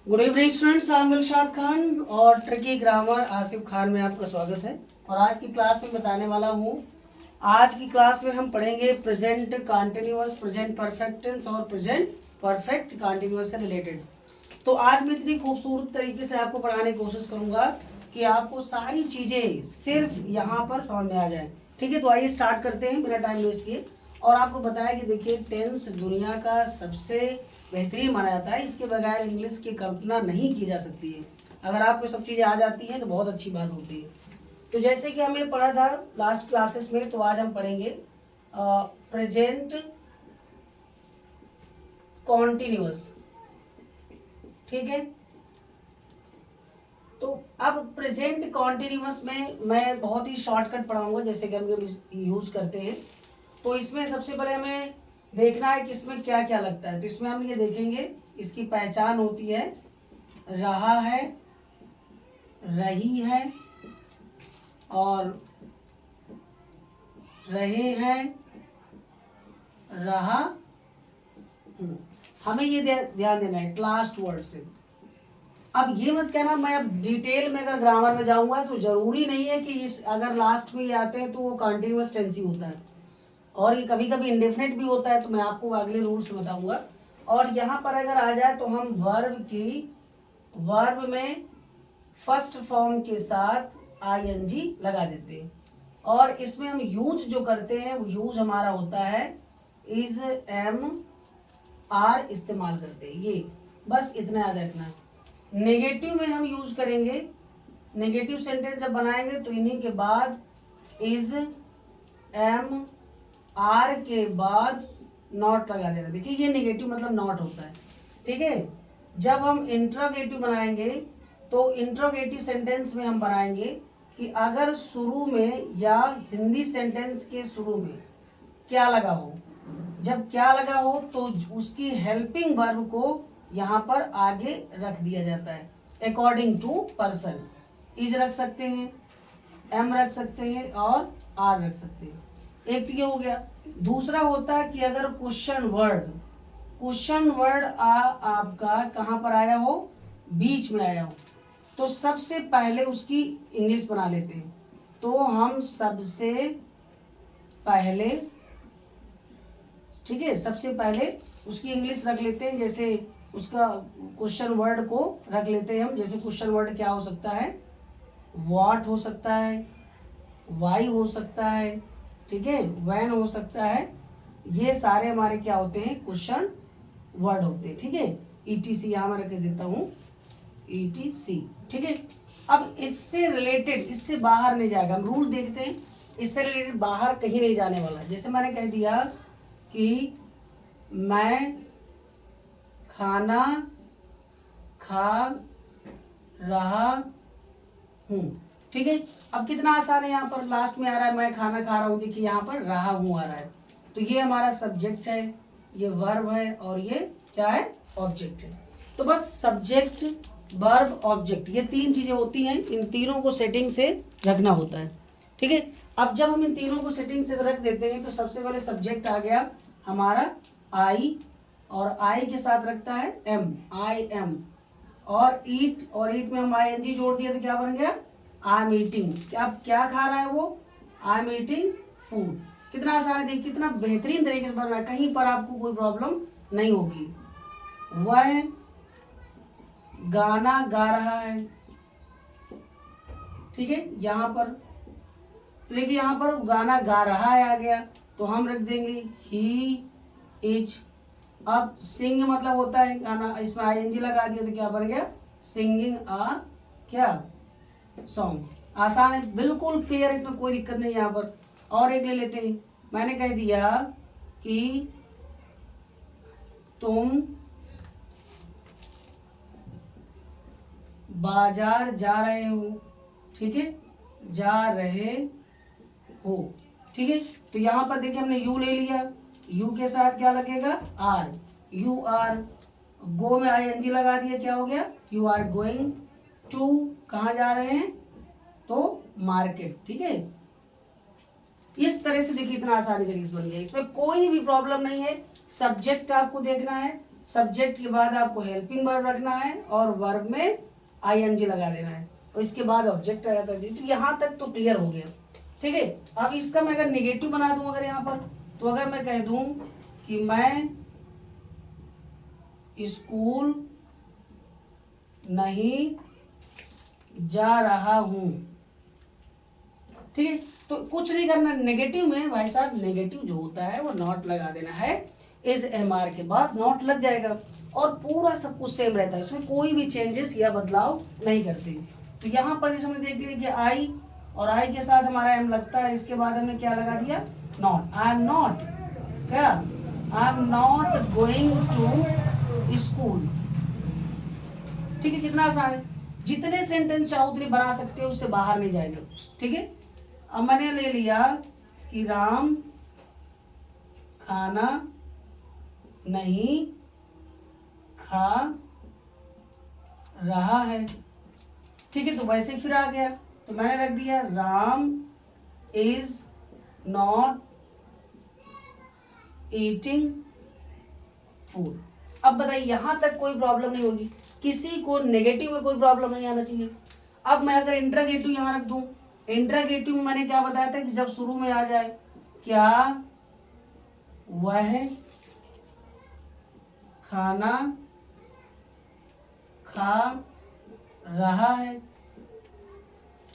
Good evening students, I am Dilshad Khan और tricky grammar Asif Khan में आपका स्वागत है। और आज की क्लास में बताने वाला हूँ। आज की क्लास में हम पढ़ेंगे present continuous, present perfect tense और प्रेजेंट परफेक्ट कॉन्टिन्यूअस से रिलेटेड। तो आज मैं इतनी खूबसूरत तरीके से आपको पढ़ाने की कोशिश करूंगा कि आपको सारी चीज़ें सिर्फ यहाँ पर समझ में आ जाए। ठीक है, तो आइए स्टार्ट करते हैं बिना टाइम वेस्ट किए। और आपको बताया कि देखिए, टेंस दुनिया का सबसे बेहतरीन माना जाता है। इसके बगैर इंग्लिश की कल्पना नहीं की जा सकती है। अगर आपको सब चीज़ें आ जाती हैं तो बहुत अच्छी बात होती है। तो जैसे कि हमें पढ़ा था लास्ट क्लासेस में, तो आज हम पढ़ेंगे प्रेजेंट कॉन्टिन्यूअस। ठीक है, तो अब प्रेजेंट कॉन्टिन्यूअस में मैं बहुत ही शॉर्टकट पढ़ाऊंगा, जैसे कि हम यूज करते हैं। तो इसमें सबसे पहले हमें देखना है कि इसमें क्या क्या लगता है। तो इसमें हम ये देखेंगे, इसकी पहचान होती है रहा है, रही है और रहे हैं, रहा। हमें ये ध्यान देना है लास्ट वर्ड से। अब ये मत कहना मैं अब डिटेल में अगर ग्रामर में जाऊंगा तो जरूरी नहीं है कि इस अगर लास्ट में ये आते हैं तो वो कंटिन्यूअस टेंस ही होता है, और ये कभी कभी इंडेफिनिट भी होता है। तो मैं आपको अगले रूल्स बताऊंगा। और यहाँ पर अगर आ जाए तो हम वर्ब में फर्स्ट फॉर्म के साथ आईएनजी लगा देते हैं। और इसमें हम यूज जो करते हैं वो यूज हमारा होता है इज, एम, आर इस्तेमाल करते हैं। ये बस इतना याद रखना। नेगेटिव में हम यूज करेंगे, नेगेटिव सेंटेंस जब बनाएंगे तो इन्हीं के बाद इज, एम, आर के बाद नॉट लगा देना। देखिए, ये नेगेटिव मतलब नॉट होता है। ठीक है, जब हम इंट्रोगेटिव बनाएंगे तो इंट्रोगेटिव सेंटेंस में हम बनाएंगे कि अगर शुरू में या हिंदी सेंटेंस के शुरू में क्या लगा हो, जब क्या लगा हो तो उसकी हेल्पिंग वर्ब को यहाँ पर आगे रख दिया जाता है अकॉर्डिंग टू पर्सन। इज रख सकते हैं, एम रख सकते हैं और आर रख सकते हैं। एक तो ये हो गया। दूसरा होता है कि अगर क्वेश्चन वर्ड आपका कहाँ पर आया हो, बीच में आया हो, तो सबसे पहले उसकी इंग्लिश बना लेते हैं। तो हम सबसे पहले, ठीक है, सबसे पहले उसकी इंग्लिश रख लेते हैं। जैसे उसका क्वेश्चन वर्ड को रख लेते हैं हम। जैसे क्वेश्चन वर्ड क्या हो सकता है, व्हाट हो सकता है, वाई हो सकता है, ठीक है, व्हेन हो सकता है। ये सारे हमारे क्या होते हैं, क्वेश्चन वर्ड होते हैं। ठीक है, ईटीसी यहाँ मैं रख देता हूँ, ईटीसी। ठीक है, अब इससे रिलेटेड, इससे बाहर नहीं जाएगा। हम रूल देखते हैं, इससे रिलेटेड बाहर कहीं नहीं जाने वाला। जैसे मैंने कह दिया कि मैं खाना खा रहा हूँ। ठीक है, अब कितना आसान है, यहाँ पर लास्ट में आ रहा है मैं खाना खा रहा हूँ। देखिए यहाँ पर रहा हूँ आ रहा है, तो ये हमारा सब्जेक्ट है, ये वर्ब है और ये क्या है, ऑब्जेक्ट है। तो बस सब्जेक्ट, वर्ब, ऑब्जेक्ट, ये तीन चीजें होती हैं। इन तीनों को सेटिंग से रखना होता है। ठीक है, अब जब हम इन तीनों को सेटिंग से रख देते हैं तो सबसे पहले सब्जेक्ट आ गया हमारा आई, और आई के साथ रखता है एम, आई एम। और ईट में हम आईएनजी जोड़ दिया तो क्या बन गया, आई एम ईटिंग। क्या खा रहा है वो, आई एम ईटिंग फूड। कितना आसान है, देखिए कितना बेहतरीन तरीके से बन रहा है, कहीं पर आपको कोई प्रॉब्लम नहीं होगी। वह गाना गा रहा है। ठीक है, यहाँ पर तो देखिए यहाँ पर गाना गा रहा है आ गया, तो हम रख देंगे ही इज। अब सिंग मतलब होता है गाना, इसमें आईएनजी लगा दिया तो क्या बन गया, सिंगिंग आ क्या, सॉन्ग। आसान है, बिल्कुल क्लियर है, इसमें कोई दिक्कत नहीं है यहाँ पर। और एक ले लेते हैं, मैंने कह दिया कि तुम बाजार जा रहे हो। ठीक है, जा रहे हो। ठीक है, तो यहाँ पर देखिए हमने यू ले लिया, यू के साथ क्या लगेगा, आर, यू आर। गो में आईएनजी लगा दिया, क्या हो गया, यू आर गोइंग टू। कहाँ जा रहे हैं, तो मार्केट। ठीक है, इस तरह से देखिए इतना आसानी तरीके से बन गया, इसमें कोई भी प्रॉब्लम नहीं है। सब्जेक्ट आपको देखना है, सब्जेक्ट के बाद आपको हेल्पिंग वर्ब रखना है और वर्ब में आईएनजी लगा देना है और इसके बाद ऑब्जेक्ट आ जाता है। तो यहाँ तक तो क्लियर हो गया, ठीक है। अब इसका मैं अगर नेगेटिव बना दूं अगर यहाँ पर, तो अगर मैं कह दूं कि मैं स्कूल नहीं जा रहा हूं, ठीक है, तो कुछ नहीं करना। नेगेटिव में भाई साहब नेगेटिव जो होता है वो नॉट लगा देना है, इस एमआर के बाद नॉट लग जाएगा और पूरा सब कुछ सेम रहता है, इसमें कोई भी चेंजेस या बदलाव नहीं करते। तो यहाँ पर जैसे हमने देख लिया कि आई और आई के साथ हमारा एम लगता है, इसके बाद हमने क्या लगा दिया, नॉट। आई एम नॉट, क्या, I am not going to school, ठीक है। कितना आसान है, जितने सेंटेंस चाहो उतने बना सकते हो, उससे बाहर नहीं जाएंगे, ठीक है। अब मैंने ले लिया कि राम खाना नहीं खा रहा है, ठीक है। तो वैसे फिर आ गया, तो मैंने रख दिया Ram is not eating food. अब बताइए यहां तक कोई प्रॉब्लम नहीं होगी, किसी को नेगेटिव में कोई प्रॉब्लम नहीं आना चाहिए। अब मैं अगर इंटरोगेटिव यहां रख दूं, इंटरोगेटिव में मैंने क्या बताया था कि जब शुरू में आ जाए, क्या वह खाना खा रहा है।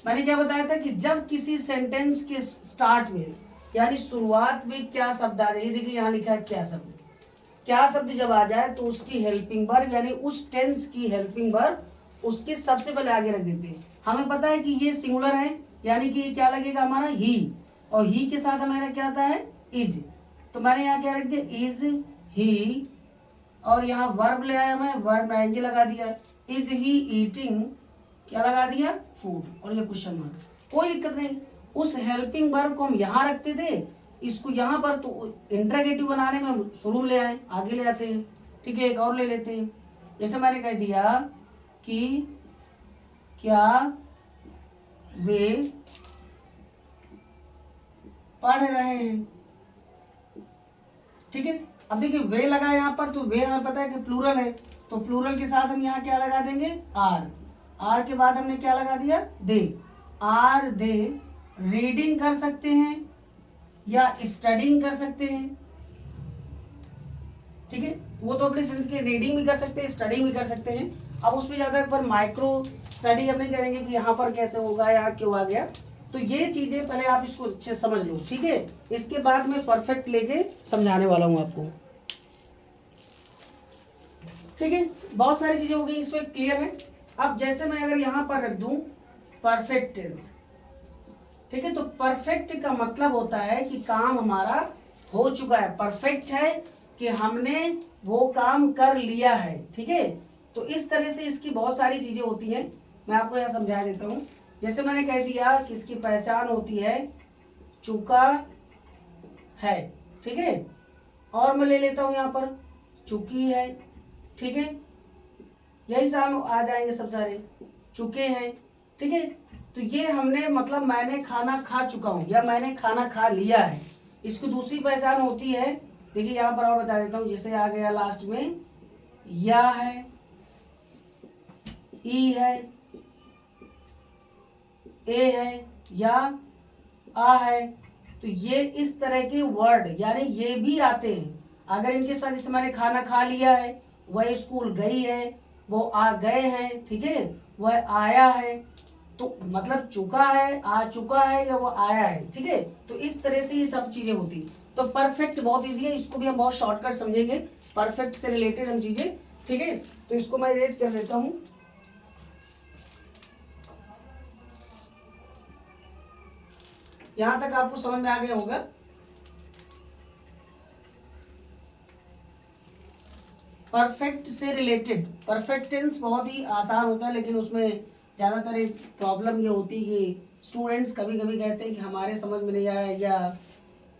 मैंने क्या बताया था कि जब किसी सेंटेंस के स्टार्ट में यानी शुरुआत में क्या शब्द आ जाए, देखिए यहां लिखा है क्या शब्द, क्या शब्द जब आ जाए तो उसकी हेल्पिंग वर्ब यानी उस टेंस की हेल्पिंग वर्ब उसके सबसे पहले आगे रख देते हैं। हमें पता है कि ये सिंगुलर है यानी कि ये क्या लगेगा हमारा ही, और ही के साथ हमारा क्या आता है, इज। तो मैंने यहाँ क्या रख दिया, इज ही, और यहाँ वर्ब ले आया मैं, वर्ब में आईएनजी लगा दिया, इज ही ईटिंग, क्या लगा दिया, फूड, और ये क्वेश्चन मार्क। कोई दिक्कत नहीं, उस हेल्पिंग वर्ब को हम यहाँ रखते थे, इसको यहाँ पर तो इंटरोगेटिव बनाने में शुरू ले आए, आगे ले आते हैं, ठीक है। एक और ले लेते हैं, जैसे मैंने कह दिया कि क्या वे पढ़ रहे हैं, ठीक है। अब देखिए वे लगा यहाँ पर, तो वे हमें पता है कि प्लूरल है, तो प्लूरल के साथ हम यहाँ क्या लगा देंगे, आर। आर के बाद हमने क्या लगा दिया, दे। आर दे रीडिंग कर सकते हैं या स्टडिंग कर सकते हैं, ठीक है। वो तो अपने सेंस के रीडिंग भी कर सकते हैं, स्टडिंग भी कर सकते हैं। अब उसमें ज्यादा पर माइक्रो स्टडी हम नहीं करेंगे कि यहाँ पर कैसे होगा, यहाँ क्यों आ गया। तो ये चीजें पहले आप इसको अच्छे से समझ लो, ठीक है। इसके बाद मैं परफेक्ट लेके समझाने वाला हूँ आपको, ठीक है। बहुत सारी चीजें हो गई इसमें, क्लियर है। अब जैसे मैं अगर यहाँ पर रख दूं परफेक्ट टेंस, ठीक है, तो परफेक्ट का मतलब होता है कि काम हमारा हो चुका है, परफेक्ट है कि हमने वो काम कर लिया है, ठीक है। तो इस तरह से इसकी बहुत सारी चीजें होती हैं, मैं आपको यहाँ समझा देता हूँ। जैसे मैंने कह दिया कि इसकी पहचान होती है चुका है, ठीक है, और मैं ले लेता हूँ यहाँ पर चुकी है, ठीक है, यही साम आ जाएंगे सब सारे, चुके हैं, ठीक है। तो ये हमने मतलब मैंने खाना खा चुका हूँ या मैंने खाना खा लिया है। इसकी दूसरी पहचान होती है, देखिए यहाँ पर और बता देता हूँ, जैसे आ गया लास्ट में या है, ई है, ए है या आ है। तो ये इस तरह के वर्ड यानी ये भी आते हैं अगर इनके साथ, जैसे मैंने खाना खा लिया है, वह स्कूल गई है, वो आ गए हैं, ठीक है, वह आया है, तो मतलब चुका है, आ चुका है या वो आया है, ठीक है। तो इस तरह से ये सब चीजें होती। तो परफेक्ट बहुत इजी है, इसको भी हम बहुत शॉर्टकट समझेंगे, परफेक्ट से रिलेटेड हम चीजें, ठीक है। तो इसको मैं इरेज कर देता हूं। यहां तक आपको समझ में आ गया होगा। परफेक्ट से रिलेटेड परफेक्ट टेंस बहुत ही आसान होता है, लेकिन उसमें ज़्यादातर एक प्रॉब्लम ये होती है कि स्टूडेंट्स कभी कभी कहते हैं कि हमारे समझ में नहीं आया या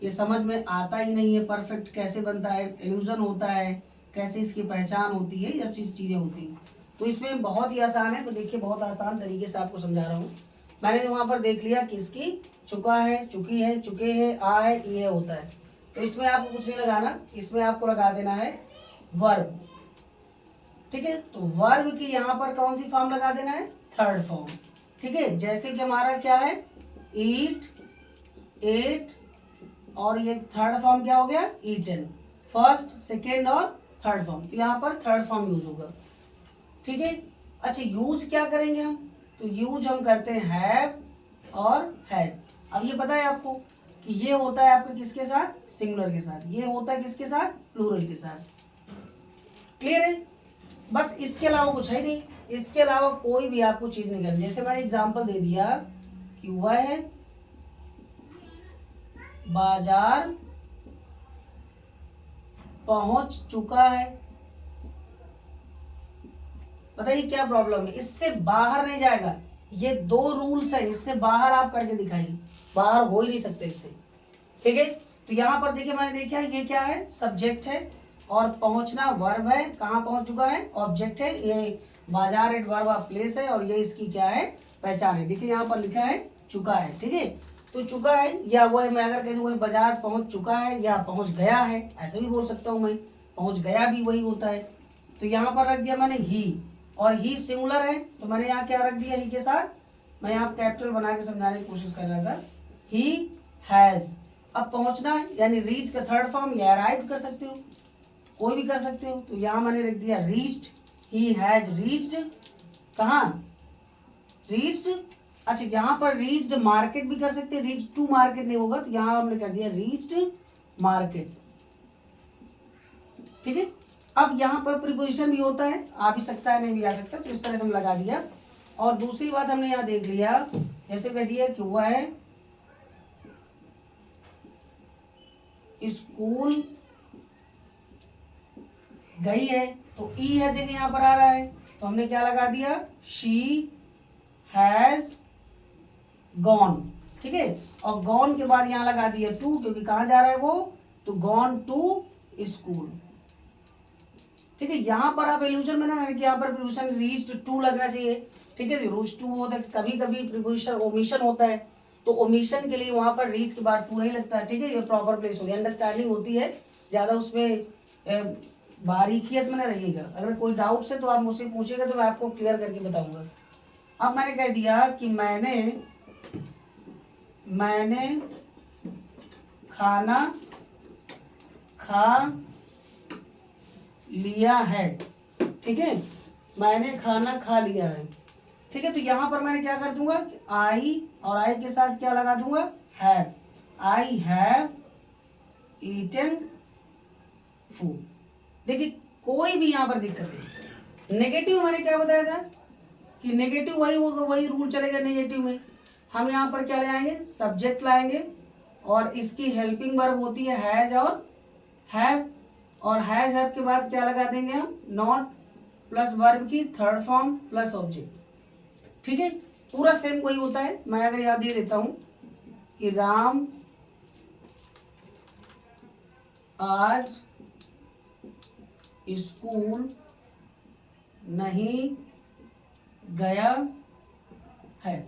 ये समझ में आता ही नहीं है, परफेक्ट कैसे बनता है, इल्यूजन होता है, कैसे इसकी पहचान होती है, ये सब चीज़ें होती हैं। तो इसमें बहुत ही आसान है, तो देखिए बहुत आसान तरीके से आपको समझा रहा हूँ। मैंने वहाँ पर देख लिया कि इसकी चुका है, चुकी है, चुके हैं, आ है, ये होता है। तो इसमें आपको कुछ नहीं लगाना, इसमें आपको लगा देना है वर्ब, ठीक है, तो वर्ब की यहाँ पर कौन सी फॉर्म लगा देना है, थर्ड फॉर्म। ठीक है, जैसे कि हमारा क्या है, ईट, एट, और ये थर्ड फॉर्म क्या हो गया, ईटन, फर्स्ट, सेकेंड और थर्ड फॉर्म, तो यहाँ पर थर्ड फॉर्म यूज होगा। ठीक है, अच्छा यूज क्या करेंगे हम, तो यूज हम करते हैं हैव और हैज। अब ये पता है आपको कि ये होता है आपके किसके साथ, सिंगुलर के साथ, ये होता है किसके साथ, प्लूरल के साथ। क्लियर है, बस इसके अलावा कुछ है नहीं, इसके अलावा कोई भी आपको चीज नहीं करनी। जैसे मैंने एग्जांपल दे दिया कि वह बाजार पहुंच चुका है। बताइए क्या प्रॉब्लम है, इससे बाहर नहीं जाएगा, ये दो रूल्स है, इससे बाहर आप करके दिखाइए, बाहर हो ही नहीं सकते इससे। ठीक है, तो यहाँ पर देखिए मैंने देखा ये क्या है, सब्जेक्ट है, और पहुंचना वर्ब है, कहाँ पहुंच चुका है, ऑब्जेक्ट है, ये बाजार एट वर्ब ऑफ प्लेस है, और ये इसकी क्या है, पहचान है। देखिए यहाँ पर लिखा है चुका है। ठीक है, तो चुका है, या वह, मैं अगर कह दूं वह बाजार पहुंच चुका है या पहुंच गया है, ऐसे भी बोल सकता हूं मैं, पहुंच गया भी वही होता है। तो यहाँ पर रख दिया मैंने ही, और ही सिंगुलर है, तो मैंने यहाँ क्या रख दिया, ही के साथ, मैं यहाँ कैपिटल बना के समझाने की कोशिश कर रहा था, ही हैज। अब पहुंचना है यानी रीच का थर्ड फॉर्म, या अराइव कर सकते हो, कोई भी कर सकते हो, तो यहाँ मैंने लिख दिया रीच्ड, ही हैज रीच्ड, कहाँ, रीच्ड। अच्छा यहाँ पर रीच्ड मार्केट भी कर सकते हैं, रीच टू मार्केट नहीं होगा, तो यहाँ हमने कर दिया रीच्ड मार्केट। ठीक है, अब यहाँ पर प्रीपोजिशन भी होता है, आ भी सकता है नहीं भी आ सकता, तो इस तरह से हम लगा दिया। और दूसरी बात हमने यहाँ देख लिया, जैसे कह दिया कि वह है स्कूल गई है, तो ई है, देखिए यहाँ पर आ रहा है, तो हमने क्या लगा दिया, शी हैज गॉन। ठीक है, और गॉन के बाद यहाँ लगा दिया टू, क्योंकि कहाँ जा रहा है वो, तो गॉन टू स्कूल। ठीक है, यहाँ पर आप इल्यूजन में ना कि यहाँ पर प्रीपोजिशन रीच्ड टू लगना चाहिए। ठीक है, रोज टू होता है, कभी कभी प्रीपोजिशन ओमिशन होता है, तो ओमिशन के लिए वहां पर रीच के बाद टू नहीं लगता है। ठीक है, ये प्रॉपर प्लेस होगी, अंडरस्टैंडिंग होती है, ज्यादा उसमें बारीकियत में ना रहिएगा। अगर कोई डाउट्स है तो आप मुझसे पूछिएगा, तो मैं आपको क्लियर करके बताऊंगा। अब मैंने कह दिया कि मैंने खाना खा लिया है। ठीक है, मैंने खाना खा लिया है। ठीक है, तो यहां पर मैंने क्या कर दूंगा, आई, और आई के साथ क्या लगा दूंगा, have, I have eaten food. देखिए कोई भी यहां पर दिक्कत नहीं। नेगेटिव मैंने क्या बताया था कि नेगेटिव वही होगा, वही रूल चलेगा नेगेटिव में। हम यहाँ पर क्या लाएंगे, सब्जेक्ट लाएंगे, और इसकी हेल्पिंग वर्ब होती है हैज और हैव, और हैज हैव के बाद क्या लगा देंगे हम, नॉट प्लस वर्ब की थर्ड फॉर्म प्लस ऑब्जेक्ट। ठीक है, पूरा सेम वही होता है। मैं अगर यहाँ दे देता हूं कि राम आज स्कूल नहीं गया है।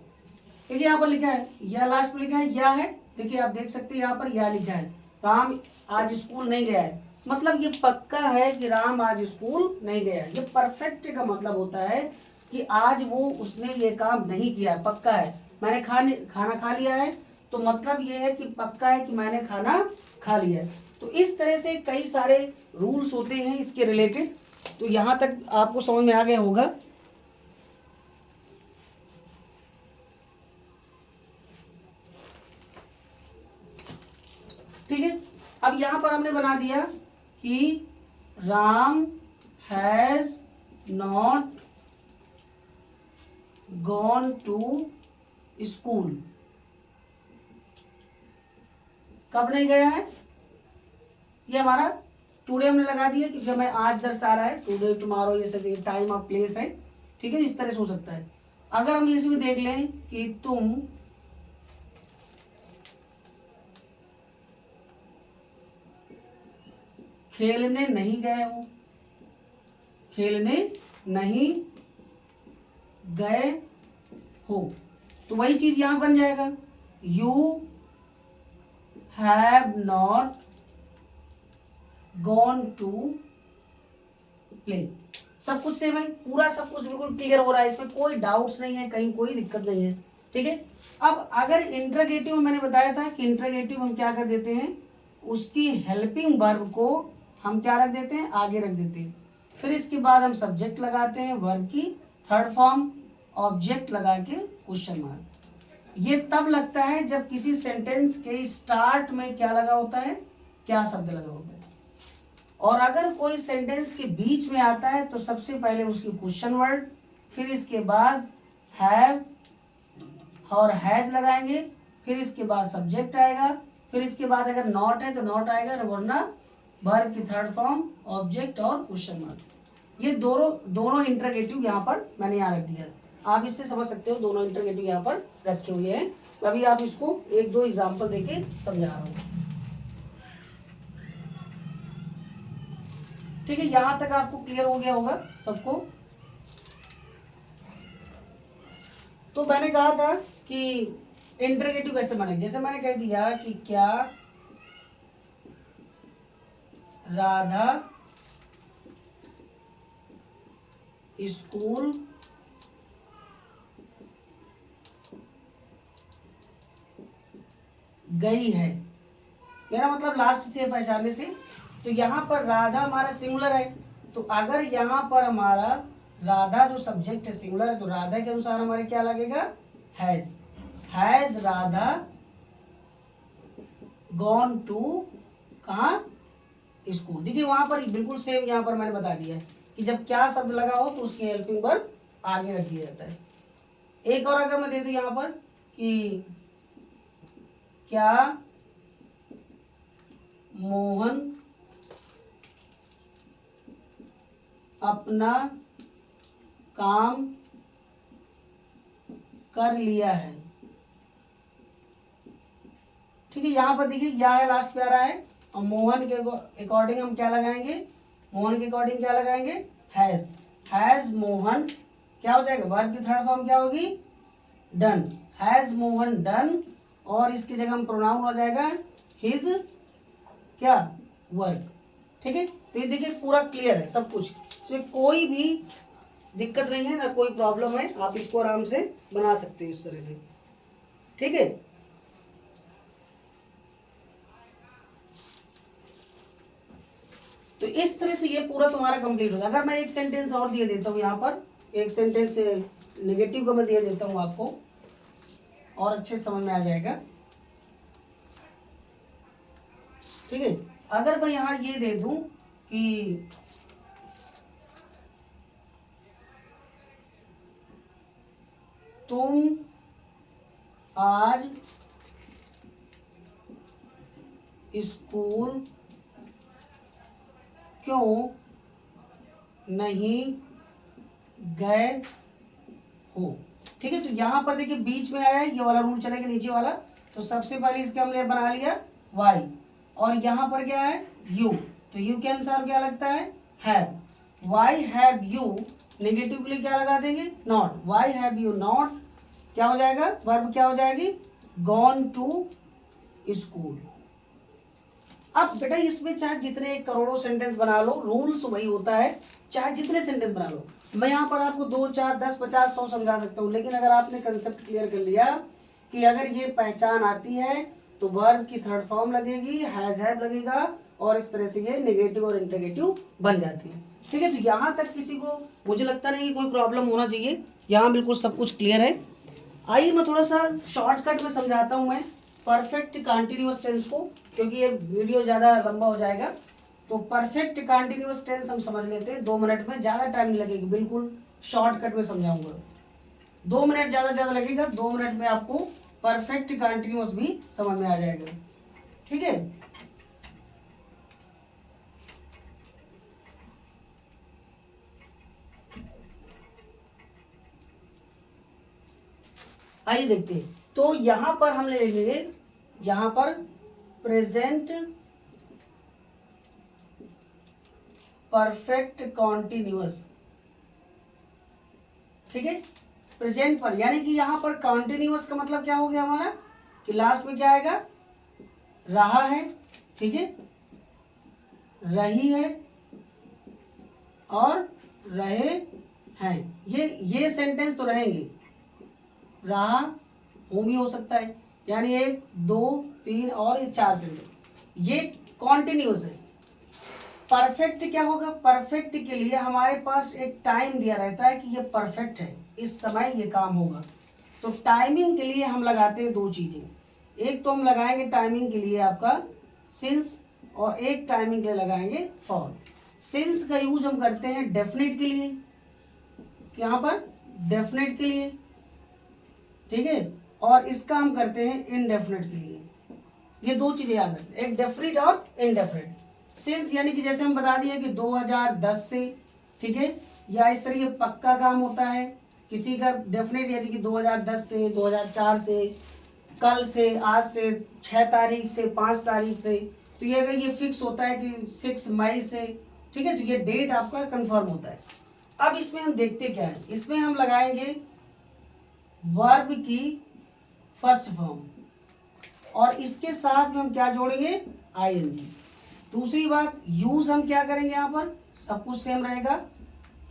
देखिए यहाँ पर लिखा है, या लास्ट में लिखा है या है, देखिए आप देख सकते हैं यहाँ पर या लिखा है, राम आज स्कूल नहीं गया है, मतलब ये पक्का है कि राम आज स्कूल नहीं गया। ये परफेक्ट का मतलब होता है कि आज वो उसने ये काम नहीं किया, पक्का है। मैंने खाना खा लिया है, तो मतलब ये है कि पक्का है कि मैंने खाना खा लिया है। तो इस तरह से कई सारे रूल्स होते हैं इसके रिलेटेड। तो यहाँ तक आपको समझ में आ गया होगा। ठीक है, अब यहाँ पर हमने बना दिया कि Ram has not gone to school. कब नहीं गया है, ये हमारा टुडे हमने लगा दिया, क्योंकि हमें आज दर्शा रहा है, टुडे टुमारो, ये सब टाइम ऑफ प्लेस है। ठीक है, इस तरह से हो सकता है। अगर हम इसमें देख लें कि तुम खेलने नहीं गए हो, खेलने नहीं गए हो, तो वही चीज यहां बन जाएगा, you have not gone to play. सब कुछ सेम है, पूरा सब कुछ बिल्कुल क्लियर हो रहा है, इसमें कोई डाउट्स नहीं है, कहीं कोई दिक्कत नहीं है। ठीक है, अब अगर इंटरोगेटिव मैंने बताया था कि इंटरोगेटिव हम क्या कर देते हैं, उसकी हेल्पिंग वर्ब को हम क्या रख देते हैं, आगे रख देते हैं। फिर इसके बाद हम सब्जेक्ट लगाते हैं वर्ब की थर्ड फॉर्म, ऑब्जेक्ट लगा के क्वेश्चन मार्क। ये तब लगता है जब किसी सेंटेंस के स्टार्ट में क्या लगा होता है, क्या शब्द लगा होता है। और अगर कोई सेंटेंस के बीच में आता है तो सबसे पहले उसकी क्वेश्चन वर्ड, फिर इसके बाद हैव और हैज लगाएंगे, फिर इसके बाद सब्जेक्ट आएगा, फिर इसके बाद अगर नॉट है तो नॉट आएगा, वरना वर्ब की थर्ड फॉर्म, ऑब्जेक्ट और क्वेश्चन मार्क। ये दोनों इंटरोगेटिव यहाँ पर मैंने यहाँ रख दिया, आप इससे समझ सकते हो दोनों इंटरोगेटिव यहाँ पर रखे हुए हैं। अभी आप इसको एक दो एग्जाम्पल देके समझा रहा हूँ। ठीक है, यहाँ तक आपको क्लियर हो गया होगा सबको। तो मैंने कहा था कि इंटरोगेटिव कैसे बने, जैसे मैंने कह दिया कि क्या राधा स्कूल गई है, मेरा मतलब लास्ट से पहचानने से। तो यहाँ पर राधा हमारा सिंगुलर है, तो अगर यहाँ पर हमारा राधा जो सब्जेक्ट है सिंगुलर है, तो राधा के अनुसार हमारे क्या लगेगा, हैज राधा गॉन टू कहाँ, स्कूल। देखिए वहां पर बिल्कुल सेम यहाँ पर मैंने बता दिया है कि जब क्या शब्द लगा हो तो उसकी हेल्पिंग वर्ब आगे रख दिया जाता है। एक और अगर मैं दे दूं यहाँ पर कि क्या मोहन अपना काम कर लिया है। ठीक है, यहाँ पर देखिए या है लास्ट पे आ रहा है, और मोहन के अकॉर्डिंग हम क्या लगाएंगे, मोहन के अकॉर्डिंग क्या लगाएंगे, हैज मोहन क्या हो जाएगा, वर्ब की थर्ड फॉर्म क्या होगी, डन, हैज मोहन डन, और इसकी जगह हम प्रोनाउन हो जाएगा हिज क्या, वर्क। ठीक है, तो ये देखिए पूरा क्लियर है सब कुछ, इसमें कोई भी दिक्कत नहीं है, ना कोई प्रॉब्लम है, आप इसको आराम से बना सकते हैं इस तरह से। ठीक है, तो इस तरह से ये पूरा तुम्हारा कंप्लीट होता है। अगर मैं एक सेंटेंस और दिए देता हूँ यहाँ पर, एक सेंटेंस नेगेटिव का मैं दिए देता हूँ आपको, और अच्छे समझ में आ जाएगा। ठीक है, अगर मैं यहाँ ये दे दूं कि तुम आज स्कूल क्यों नहीं गए हो। ठीक है, तो यहाँ पर देखिए बीच में आया है, ये वाला रूल चलेगा नीचे वाला, तो सबसे पहले इसके हमने बना लिया वाई, और यहाँ पर क्या है यू, तो यू के अनुसार क्या लगता है, have. Why have you negative के लिए क्या लगा देंगे, not. Why have you not क्या हो जाएगा, वर्ब क्या हो जाएगी, गॉन टू स्कूल। अब बेटा इसमें चाहे जितने करोड़ों सेंटेंस बना लो, रूल्स वही होता है, चाहे जितने सेंटेंस बना लो। मैं यहाँ पर आपको 2, 4, 10, 50, 100 समझा सकता हूँ, लेकिन अगर आपने कंसेप्ट क्लियर कर लिया कि अगर ये पहचान आती है तो वर्ब की थर्ड फॉर्म लगेगी, हैव लगेगा, और इस तरह से ये नेगेटिव और इंटरोगेटिव बन जाती है। ठीक है, तो यहाँ तक किसी को मुझे लगता नहीं कि कोई प्रॉब्लम होना चाहिए, यहाँ बिल्कुल सब कुछ क्लियर है। आइए मैं थोड़ा सा शॉर्टकट में समझाता हूँ मैं परफेक्ट कंटिन्यूअस टेंस को, क्योंकि ये वीडियो ज़्यादा लंबा हो जाएगा। तो परफेक्ट कंटिन्यूअस टेंस हम समझ लेते हैं 2 मिनट में, ज़्यादा टाइम नहीं लगेगी, बिल्कुल शॉर्टकट में समझाऊंगा। 2 मिनट ज़्यादा लगेगा, 2 मिनट में आपको परफेक्ट कंटिन्यूअस भी समझ में आ जाएगा। ठीक है, आइए देखते हैं। तो यहां पर हम ले लेंगे, यहां पर प्रेजेंट परफेक्ट कॉन्टिन्यूअस। ठीक है, प्रेजेंट पर, यानी कि यहां पर कॉन्टिन्यूअस का मतलब क्या हो गया हमारा, कि लास्ट में क्या आएगा, रहा है, ठीक है, रही है, और रहे हैं, ये सेंटेंस तो रहेंगे, रहा हूँ भी हो सकता है, यानी 1 2 3 और ये 4 सेंटेंस, ये कॉन्टिन्यूस है। परफेक्ट क्या होगा, परफेक्ट के लिए हमारे पास एक टाइम दिया रहता है कि ये परफेक्ट है, इस समय ये काम होगा। तो टाइमिंग के लिए हम लगाते हैं 2 चीज़ें, एक तो हम लगाएंगे टाइमिंग के लिए आपका सिंस, और एक टाइमिंग के लिए लगाएंगे फॉर। सिंस का यूज हम करते हैं डेफिनेट के लिए, यहाँ पर डेफिनेट के लिए, ठीक है, और इसका हम करते हैं इनडेफिनेट के लिए। ये 2 चीजें याद रखें, एक डेफिनेट और इनडेफिनेट। सिंस यानी कि जैसे हम बता दिए कि 2010 से, ठीक है, या इस तरह पक्का काम होता है किसी का। डेफिनेट यानी कि 2010 से, 2004 से, कल से, आज से, 6 तारीख से, 5 तारीख से। तो ये अगर ये फिक्स होता है कि 6 मई से, ठीक है, तो ये डेट आपका कंफर्म होता है। अब इसमें हम देखते क्या है, इसमें हम लगाएंगे वर्ब की फर्स्ट फॉर्म, और इसके साथ में हम क्या जोड़ेंगे, आईएनजी। दूसरी बात, यूज हम क्या करेंगे, यहाँ पर सब कुछ सेम रहेगा,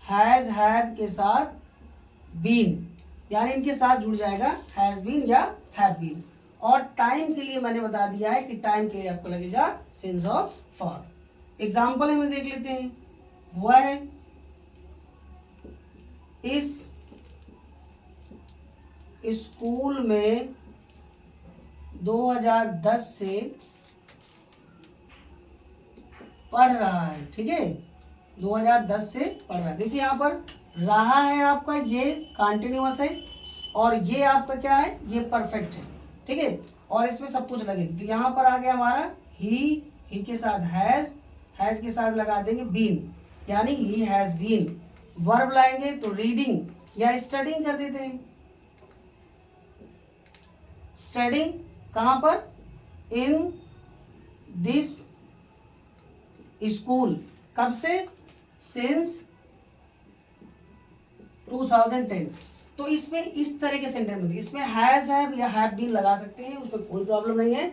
हैज हैव के साथ बीन, यानी इनके साथ जुड़ जाएगा हैज बीन या हैव बीन। और टाइम के लिए मैंने बता दिया है कि टाइम के लिए आपको लगेगा सिंस और फॉर। एग्जाम्पल हमें देख लेते हैं, वह इस स्कूल में 2010 से पढ़ रहा है, ठीक है, 2010 से पढ़ रहा है। देखिए यहाँ पर रहा है आपका, ये कंटिन्यूअस है, और ये आपका क्या है, ये परफेक्ट है, ठीक है, और इसमें सब कुछ लगेगा। तो यहाँ पर आ गया हमारा ही के साथ हैज के साथ लगा देंगे बीन, यानी ही हैज बीन। वर्ब लाएंगे तो रीडिंग या स्टडिंग कर देते हैं। स्टडिंग कहाँ पर, इन दिस स्कूल, कब से, सिंस 2010। तो इसमें इस तरह के सेंटेंस बनते हैं, इसमें हैज हैव या हैव बीन लगा सकते हैं, उसमें कोई प्रॉब्लम नहीं है।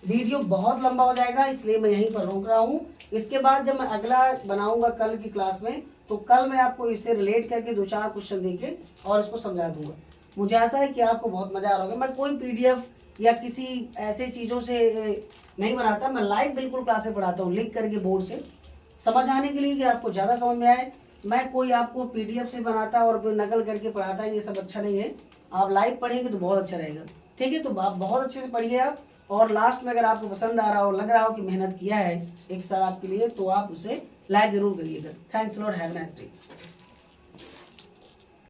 वीडियो बहुत लंबा हो जाएगा इसलिए मैं यहीं पर रोक रहा हूँ। इसके बाद जब मैं अगला बनाऊंगा कल की क्लास में, तो कल मैं आपको इससे रिलेट करके 2-4 क्वेश्चन देके और इसको समझा दूंगा। मुझे आशा है कि आपको बहुत मजा आ रहा होगा। मैं कोई PDF या किसी ऐसे चीज़ों से नहीं बनाता, मैं लाइव बिल्कुल क्लासें पढ़ाता हूँ, लिख करके बोर्ड से, समझ आने के लिए कि आपको ज़्यादा समझ में आए। मैं कोई आपको PDF से बनाता और नकल करके पढ़ाता, ये सब अच्छा नहीं है। आप लाइव पढ़ेंगे तो बहुत अच्छा रहेगा, ठीक है। तो आप बहुत अच्छे से पढ़िए आप, और लास्ट में अगर आपको पसंद आ रहा हो, लग रहा हो कि मेहनत किया है एक साल आपके लिए, तो आप उसे लाइक जरूर करिएगा। Thanks lot, have a nice day.